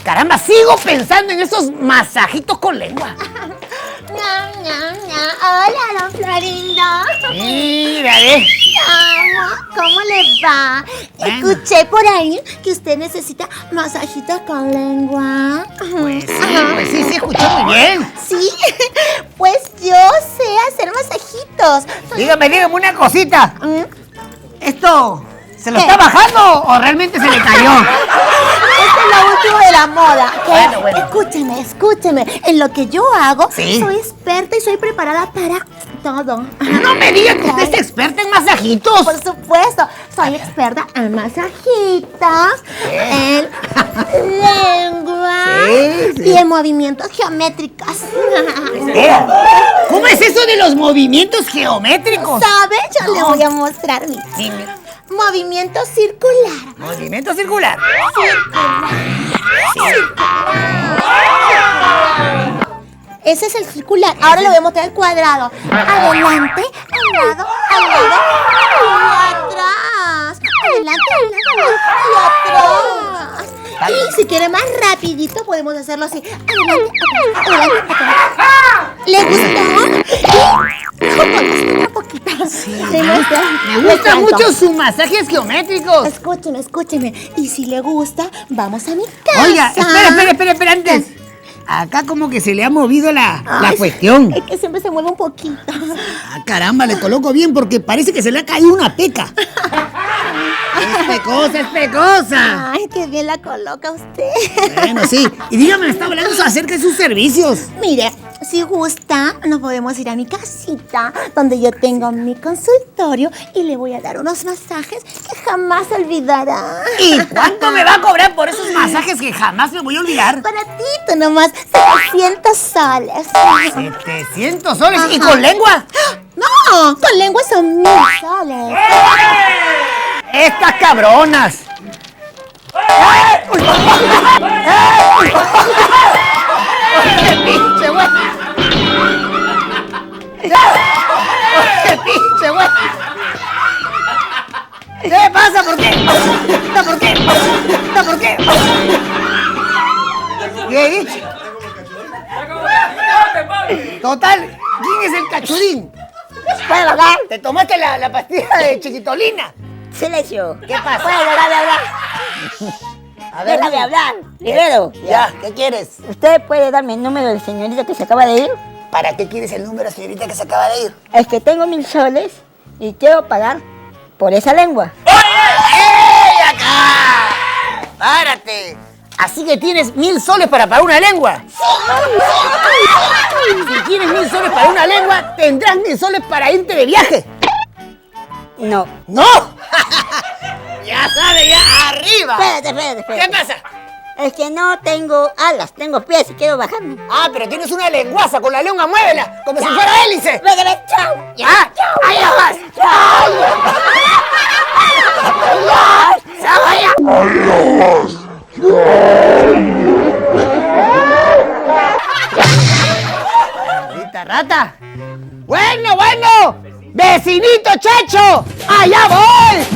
Caramba, sigo pensando en esos masajitos con lengua. Hola, don Florindo. Mira, ¿Cómo le va? Bueno. Escuché por ahí que usted necesita masajitos con lengua. Pues sí, escuchó muy bien. Sí, pues yo sé hacer masajitos. Dígame una cosita. ¿Esto se lo ¿Qué? está bajando o realmente se le cayó? Esto es lo último de la moda. ¿Ok? Bueno. Escúcheme. En lo que yo hago, Sí. soy experta y soy preparada para todo. No me diga que usted es experta en masajitos. Por supuesto, soy experta en masajitos, en lengua Sí. y en movimientos geométricos. ¿Cómo es eso de los movimientos geométricos? ¿Sabe? Yo le voy a mostrar mi Sí, movimiento circular. movimiento circular. Ese es el circular. Ahora le voy a mostrar el cuadrado. Adelante, al lado y atrás. Adelante, al lado y atrás. Y si quiere más rapidito podemos hacerlo así. Adelante, atrás. ¿Le gustó? Un poquito. Me gustan mucho sus masajes geométricos. Escúcheme. Y si le gusta, vamos a mi casa. Oiga, espera antes. Acá como que se le ha movido la cuestión. Es que siempre se mueve un poquito. Ah, caramba, le coloco bien porque parece que se le ha caído una peca. Es pecosa. Ay, qué bien la coloca usted. Bueno, sí. Y dígame, está hablando acerca de sus servicios. Mire, si gusta, nos podemos ir a mi casita, donde yo tengo mi consultorio y le voy a dar unos masajes que jamás olvidará. ¿Y cuánto me va a cobrar por esos masajes que jamás me voy a olvidar? Baratito nomás, 700 soles. 700 soles. ¿Y Ajá. con lengua? No, con lengua son 1000 soles. Estas cabronas. ¡Qué pinche güey! ¡Qué pinche güey! ¿Qué pasa? ¿Por qué? ¿Por qué? ¿Qué he dicho? Total, ¿quién es el cachurín? ¿Puedo hablar? ¿Te tomaste la pastilla de chiquitolina? Silencio. ¿Qué pasa? ¿Puedo hablar? A ver, Déjame hablar. Primero. Ya, ¿qué quieres? ¿Usted puede darme el número del señorito que se acaba de ir? ¿Para qué quieres el número, señorita, que se acaba de ir? Es que tengo 1000 soles y quiero pagar por esa lengua. ¡Ey, acá! ¡Párate! Así que tienes 1000 soles para pagar una lengua. Si tienes 1000 soles para una lengua, tendrás 1000 soles para irte de viaje. No. ¡No! Ya sabes, ya arriba. Espérate. ¿Qué pasa? Es que no tengo alas, tengo pies y quiero bajarme. Ah, pero tienes una lenguaza, con la lengua muévela, como si fuera hélice. Vete, chao. ¡Ya! ¡Ahí ya vas! ¡Maldita rata! ¡Bueno! ¡Vecinito Chacho! ¡Allá voy!